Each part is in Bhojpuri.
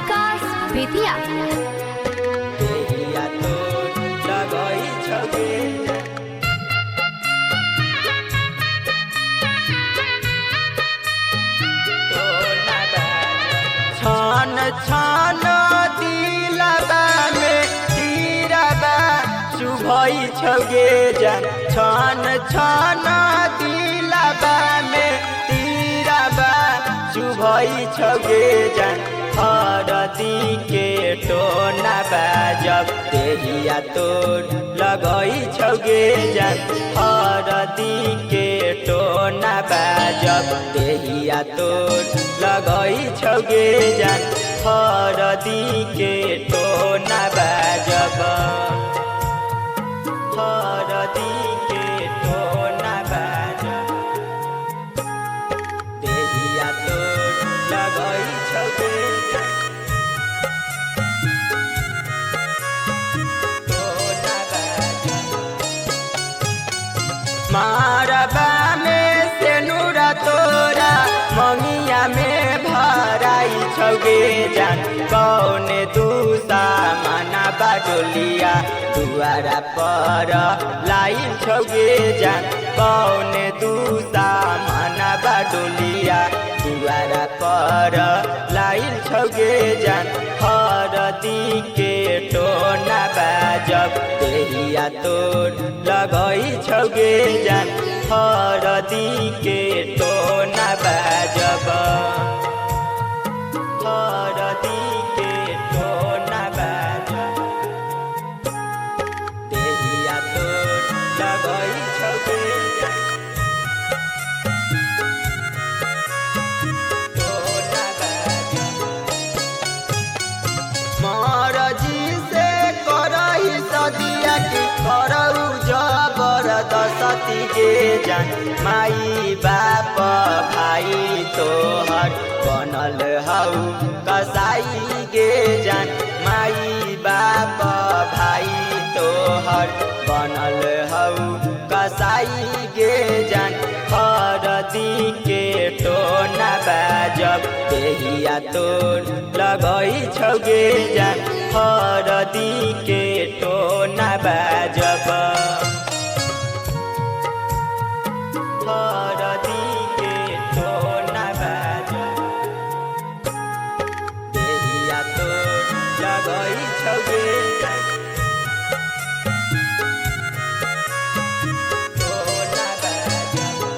विकास बेतिया देहिया तोर लगई छगे छान छान दिलबा में तीरबा चुभई छगे जान छान छान दिलबा में तीरबा चुभई छगे जान हरदी के टोना बाजब देहिया तोर लगई छगे जान हरदी के टोना बाजब देहिया तोर लगई छगे जान हरदी के टोना बाजब हरदी के टोना बाजब देहिया तोर लगई छगे मारबा में से नूरा तोरा मंगिया में भराई छगे जान कौन दूसा मना बाडोलिया दुआरा पर लाइन छगे जान कौन दूसा मना बाडोलिया दुआरा पर लाइन छगे जान हरदी के टोना बाजब देहिया तोर लगई छगे जान हरदी के टोना बाजब हरदी के टोना बाजब देहिया तोर लगई छगे टोना बाजब मरजी से करही सदिया की करऊ जबरदस्ती गे जान माई बाप भाई तोहर बनल हऊ कसाई गे जान माई बाप भाई तोहर बनल हऊ कसाई गे जान हरदी के टोना बाजब देहिया तोर लगई छगे जान हरदी के टोना बाजब हरदी के टोना बाजब देहिया तोर लगई छगे जान टोना बाजब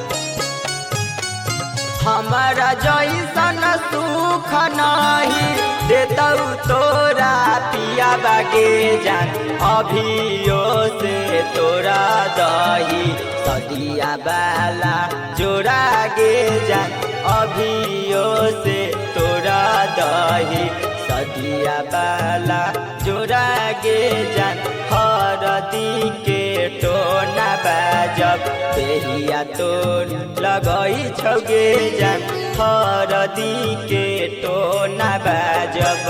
हमारा जैसन सुख नहीं देतौ तोरा पिया बागे जान अभियो से तोरा दही सदिया बाला जोड़ा गे जान अभियो से तोरा दही सदिया बाला जोड़ा गे जान हरदी के टोना बाजब देहिया तोर लगई छगे जान हरदी के टोना बाजब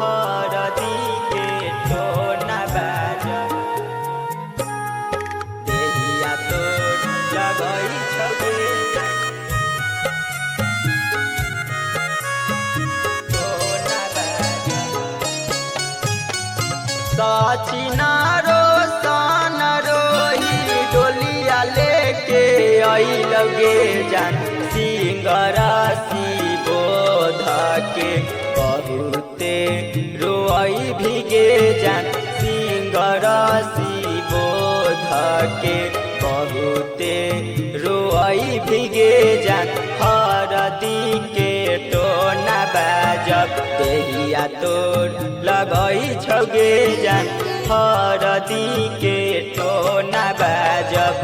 हरदी के टोना बाजब देहिया तोर लगई छगे जान टोना बाजब सचिनारो सन रोही डोलिया लेके आई लगे जान सिंगरासी बोध के बहुते रोई भीगे जान सिंगरासी बोध के बहुते रोई भीगे जान हरदी के टोना बाजब देहिया तोर लगई छगे जान हरदी के टोना बाजब।